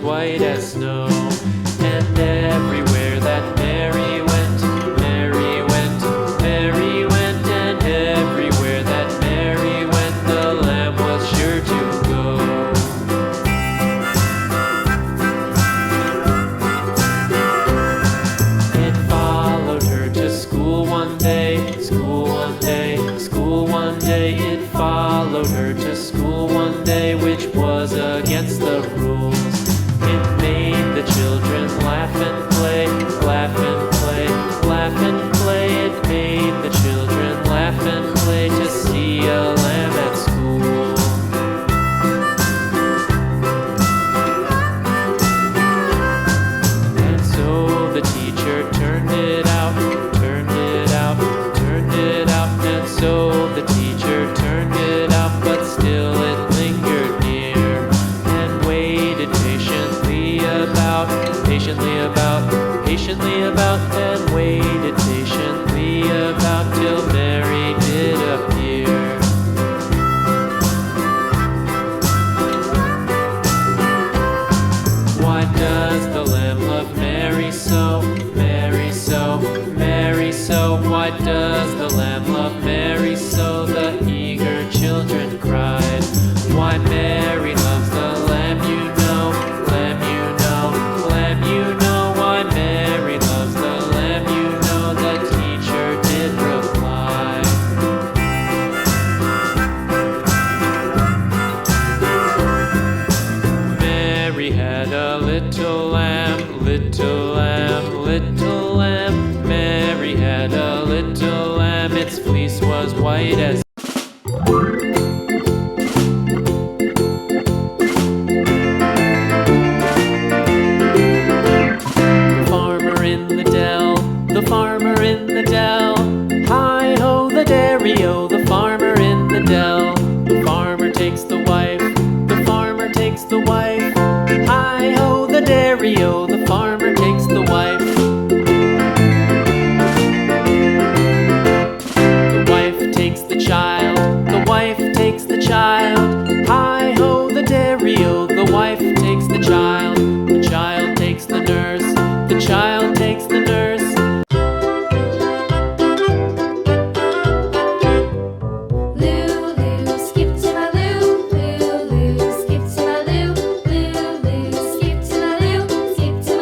white as snow. And everywhere that Mary went, Mary went, Mary went, and everywhere that Mary went, the lamb was sure to go. It followed her to school one day, school one day, school one day. It followed her to school one day, which was against the rules. It made the children laugh and play, laugh and play, laugh and play. It made the children laugh and play to see a lamb at school. And so the teacher turned it out, turned it out, turned it out. And so the teacher turned it out, but still it lingered near and waited patiently about, patiently about, and waited patiently about till Mary did appear. Why does the lamb love Mary so, Mary so, Mary so? Why does the lamb love Mary so? The eager children cried. Why Mary loves the lamb, you know, lamb, you know, lamb, you know. Why Mary loves the lamb, you know, the teacher did reply. Mary had a little lamb, little lamb, little lamb. Mary had a little lamb, its fleece was white as the farmer in the dell. Hi-ho, the dairy-o, the farmer in the dell. The farmer takes the wife, the farmer takes the wife. Hi-ho, the dairy-o, the farmer takes the wife. The wife takes the child, the wife takes the child. Hi-ho, the dairy-o, the wife takes the child. The child takes the nurse, the child takes the nurse. Skip to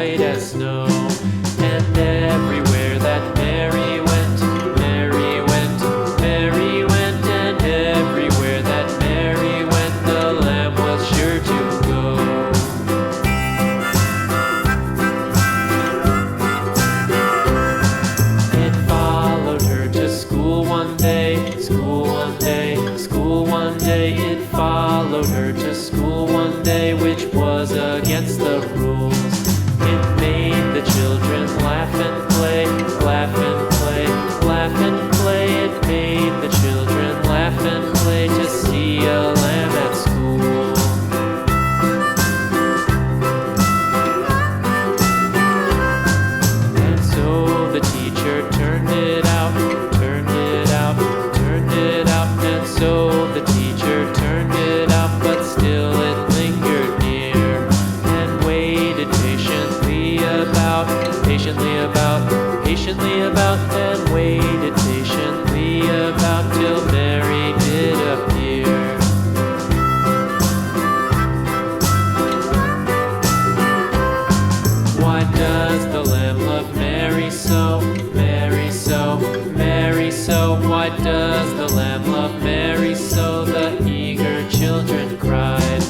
white as snow. And everywhere that Mary went, Mary went, Mary went, and everywhere that Mary went, the lamb was sure to go. It followed her to school one day, school one day, school one day. It followed her to school one day, which was against the rules. It made the children laugh and play, laugh and play, laugh and play. It made the children laugh and play to see a lamb at school. And so the teacher turned it out, turned it out, turned it out. And so the teacher turned it out, but still it lingered near and waited patiently about, patiently about, patiently about, and waited patiently about till Mary did appear. Why does the lamb love Mary so, Mary so, Mary so? Why does the lamb love Mary so? The eager children cried.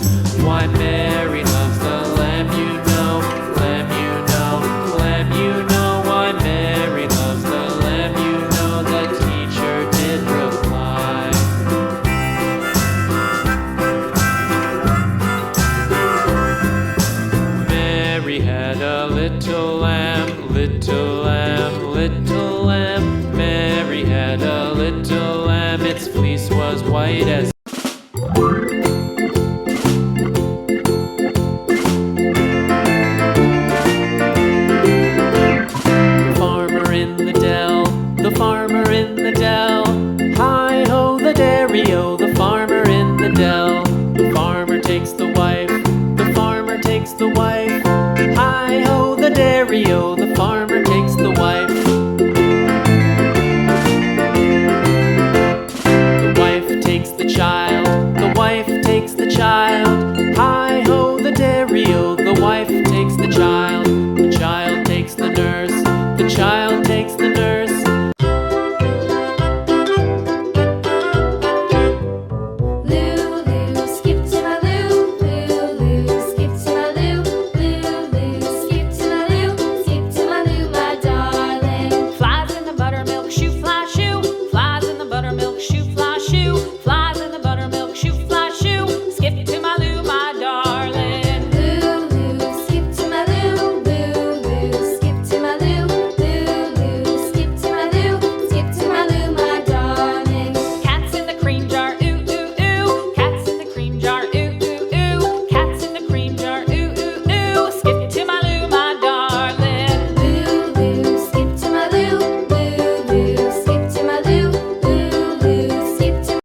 Why Mary loves the lamb, you know, lamb, you know, lamb, you know. Why Mary loves the lamb, you know, the teacher did reply. Mary had a little lamb, little lamb, little lamb. Mary had a little lamb, its fleece was white as the farmer in the dell. Hi-ho, the dairy-o, the farmer in the dell. The farmer takes the wife, the farmer takes the wife. Hi-ho, the dairy-o, the farmer takes the wife. The wife takes the child, the wife takes the child. Hi-ho, the dairy-o, the wife takes the child.